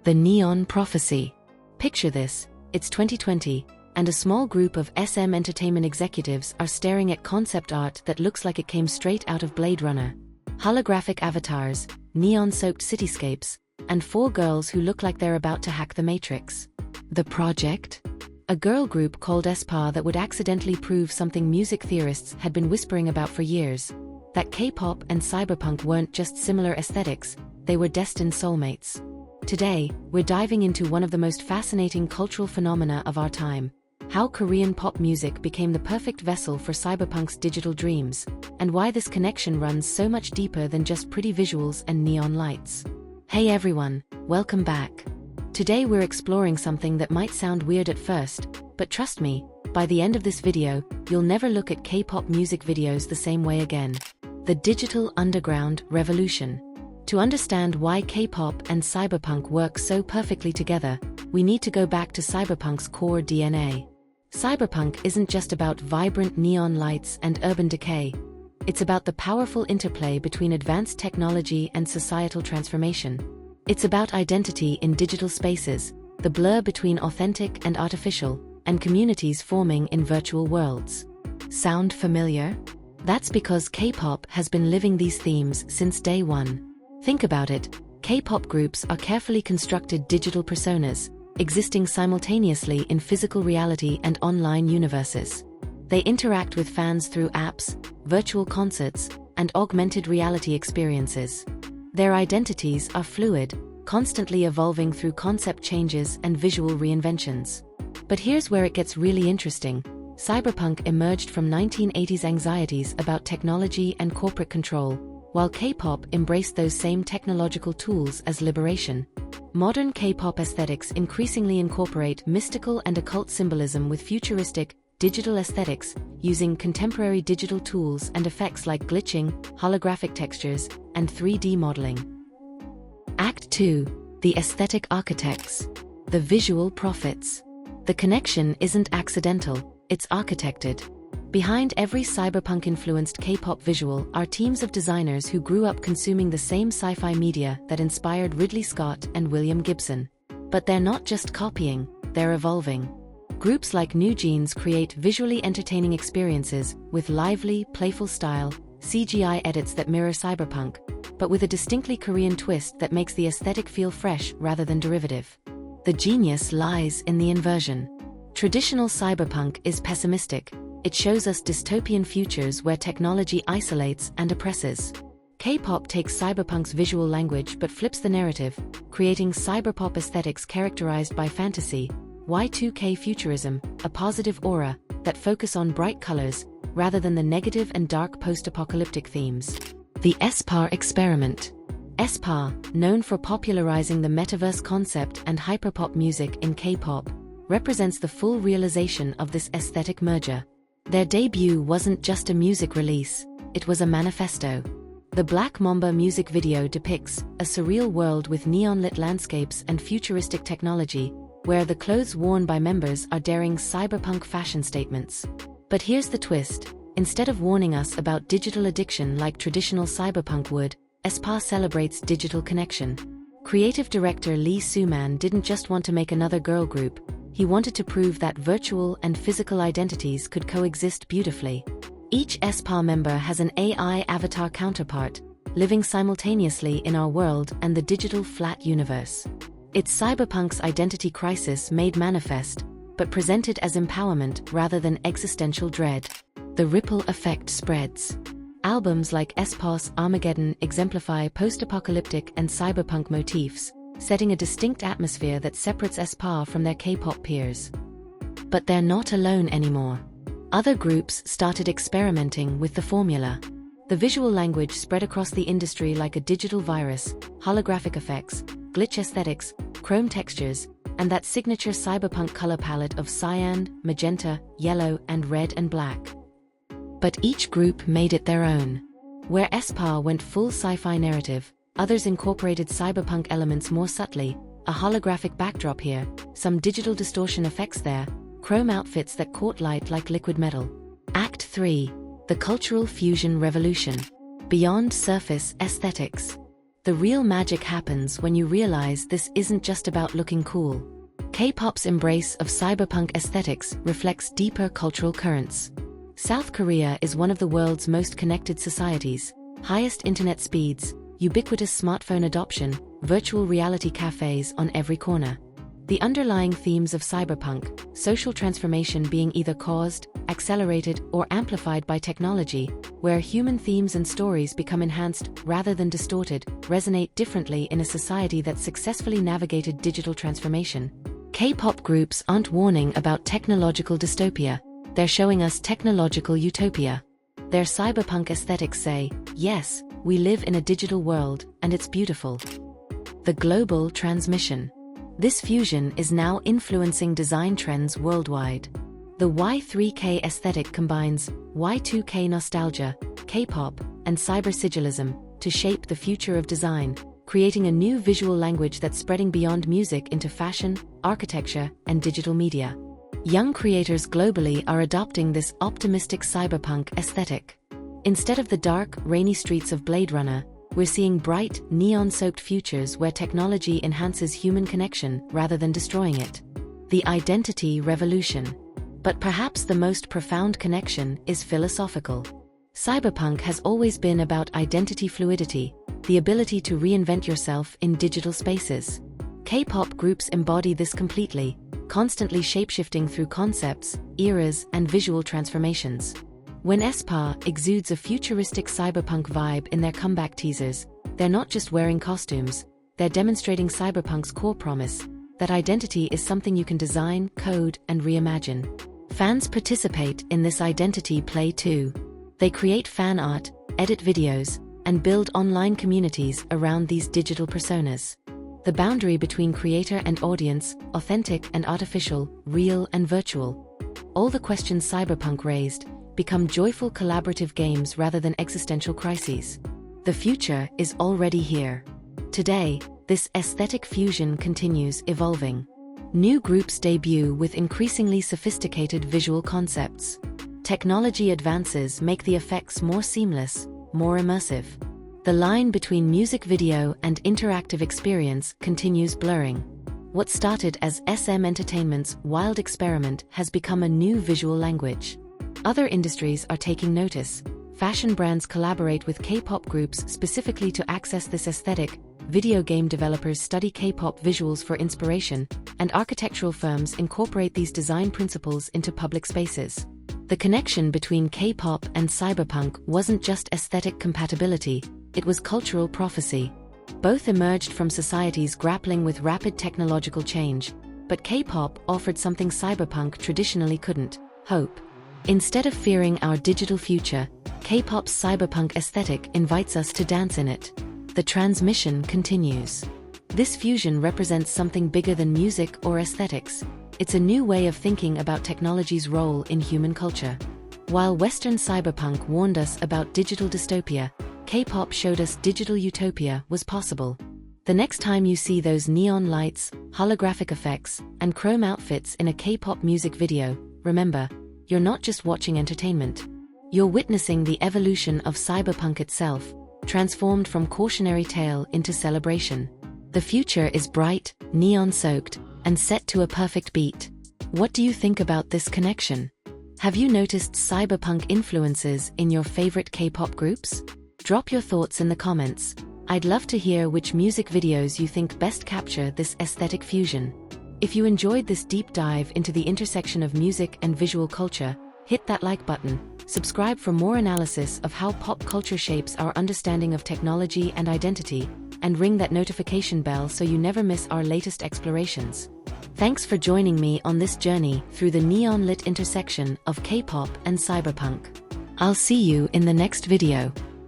The Neon Prophecy. Picture this, it's 2020, and a small group of SM Entertainment executives are staring at concept art that looks like it came straight out of Blade Runner. Holographic avatars, neon-soaked cityscapes, and 4 girls who look like they're about to hack the Matrix. The project? A girl group called aespa that would accidentally prove something music theorists had been whispering about for years. That K-pop and cyberpunk weren't just similar aesthetics, they were destined soulmates. Today, we're diving into one of the most fascinating cultural phenomena of our time. How Korean pop music became the perfect vessel for cyberpunk's digital dreams, and why this connection runs so much deeper than just pretty visuals and neon lights. Hey everyone, welcome back. Today we're exploring something that might sound weird at first, but trust me, by the end of this video, you'll never look at K-pop music videos the same way again. The digital underground revolution. To understand why K-pop and cyberpunk work so perfectly together, we need to go back to cyberpunk's core DNA. Cyberpunk isn't just about vibrant neon lights and urban decay. It's about the powerful interplay between advanced technology and societal transformation. It's about identity in digital spaces, the blur between authentic and artificial, and communities forming in virtual worlds. Sound familiar? That's because K-pop has been living these themes since day one. Think about it, K-pop groups are carefully constructed digital personas, existing simultaneously in physical reality and online universes. They interact with fans through apps, virtual concerts, and augmented reality experiences. Their identities are fluid, constantly evolving through concept changes and visual reinventions. But here's where it gets really interesting. Cyberpunk emerged from 1980s anxieties about technology and corporate control, while K-pop embraced those same technological tools as liberation. Modern K-pop aesthetics increasingly incorporate mystical and occult symbolism with futuristic, digital aesthetics, using contemporary digital tools and effects like glitching, holographic textures, and 3D modeling. Act 2. The Aesthetic Architects. The Visual Prophets. The connection isn't accidental, it's architected. Behind every cyberpunk-influenced K-pop visual are teams of designers who grew up consuming the same sci-fi media that inspired Ridley Scott and William Gibson. But they're not just copying, they're evolving. Groups like NewJeans create visually entertaining experiences with lively, playful style, CGI edits that mirror cyberpunk, but with a distinctly Korean twist that makes the aesthetic feel fresh rather than derivative. The genius lies in the inversion. Traditional cyberpunk is pessimistic. It shows us dystopian futures where technology isolates and oppresses. K-pop takes cyberpunk's visual language but flips the narrative, creating cyberpop aesthetics characterized by fantasy, Y2K futurism, a positive aura, that focus on bright colors, rather than the negative and dark post-apocalyptic themes. The aespa experiment. aespa, known for popularizing the Metaverse concept and hyperpop music in K-pop, represents the full realization of this aesthetic merger. Their debut wasn't just a music release, it was a manifesto. The Black Mamba music video depicts a surreal world with neon-lit landscapes and futuristic technology, where the clothes worn by members are daring cyberpunk fashion statements. But here's the twist. Instead of warning us about digital addiction like traditional cyberpunk would, aespa celebrates digital connection. Creative director Lee Soo-man didn't just want to make another girl group, he wanted to prove that virtual and physical identities could coexist beautifully. Each aespa member has an AI avatar counterpart, living simultaneously in our world and the digital flat universe. It's cyberpunk's identity crisis made manifest, but presented as empowerment rather than existential dread. The ripple effect spreads. Albums like aespa's Armageddon exemplify post-apocalyptic and cyberpunk motifs, setting a distinct atmosphere that separates aespa from their K-pop peers. But they're not alone anymore. Other groups started experimenting with the formula. The visual language spread across the industry like a digital virus, holographic effects, glitch aesthetics, chrome textures, and that signature cyberpunk color palette of cyan, magenta, yellow, and red and black. But each group made it their own. Where aespa went full sci-fi narrative, others incorporated cyberpunk elements more subtly, a holographic backdrop here, some digital distortion effects there, chrome outfits that caught light like liquid metal. Act 3. The Cultural Fusion Revolution. Beyond Surface Aesthetics. The real magic happens when you realize this isn't just about looking cool. K-pop's embrace of cyberpunk aesthetics reflects deeper cultural currents. South Korea is one of the world's most connected societies. Highest internet speeds, ubiquitous smartphone adoption, virtual reality cafes on every corner. The underlying themes of cyberpunk, social transformation being either caused, accelerated, or amplified by technology, where human themes and stories become enhanced rather than distorted, resonate differently in a society that successfully navigated digital transformation. K-pop groups aren't warning about technological dystopia, they're showing us technological utopia. Their cyberpunk aesthetics say, yes, we live in a digital world, and it's beautiful. The global transmission. This fusion is now influencing design trends worldwide. The Y3K aesthetic combines Y2K nostalgia, K-pop, and cyber-sigillism to shape the future of design, creating a new visual language that's spreading beyond music into fashion, architecture, and digital media. Young creators globally are adopting this optimistic cyberpunk aesthetic. Instead of the dark, rainy streets of Blade Runner, we're seeing bright, neon-soaked futures where technology enhances human connection rather than destroying it. The identity revolution. But perhaps the most profound connection is philosophical. Cyberpunk has always been about identity fluidity, the ability to reinvent yourself in digital spaces. K-pop groups embody this completely, constantly shapeshifting through concepts, eras, and visual transformations. When aespa exudes a futuristic cyberpunk vibe in their comeback teasers, they're not just wearing costumes, they're demonstrating cyberpunk's core promise, that identity is something you can design, code, and reimagine. Fans participate in this identity play too. They create fan art, edit videos, and build online communities around these digital personas. The boundary between creator and audience, authentic and artificial, real and virtual. All the questions cyberpunk raised become joyful collaborative games rather than existential crises. The future is already here. Today, this aesthetic fusion continues evolving. New groups debut with increasingly sophisticated visual concepts. Technology advances make the effects more seamless, more immersive. The line between music video and interactive experience continues blurring. What started as SM Entertainment's wild experiment has become a new visual language. Other industries are taking notice. Fashion brands collaborate with K-pop groups specifically to access this aesthetic, video game developers study K-pop visuals for inspiration, and architectural firms incorporate these design principles into public spaces. The connection between K-pop and cyberpunk wasn't just aesthetic compatibility, it was cultural prophecy. Both emerged from societies grappling with rapid technological change, but K-pop offered something cyberpunk traditionally couldn't: hope. Instead of fearing our digital future, K-pop's cyberpunk aesthetic invites us to dance in it. The transmission continues. This fusion represents something bigger than music or aesthetics. It's a new way of thinking about technology's role in human culture. While Western cyberpunk warned us about digital dystopia, K-pop showed us digital utopia was possible. The next time you see those neon lights, holographic effects, and chrome outfits in a K-pop music video, remember, you're not just watching entertainment. You're witnessing the evolution of cyberpunk itself, transformed from cautionary tale into celebration. The future is bright, neon-soaked, and set to a perfect beat. What do you think about this connection? Have you noticed cyberpunk influences in your favorite K-pop groups? Drop your thoughts in the comments. I'd love to hear which music videos you think best capture this aesthetic fusion. If you enjoyed this deep dive into the intersection of music and visual culture, hit that like button, subscribe for more analysis of how pop culture shapes our understanding of technology and identity, and ring that notification bell so you never miss our latest explorations. Thanks for joining me on this journey through the neon-lit intersection of K-pop and cyberpunk. I'll see you in the next video.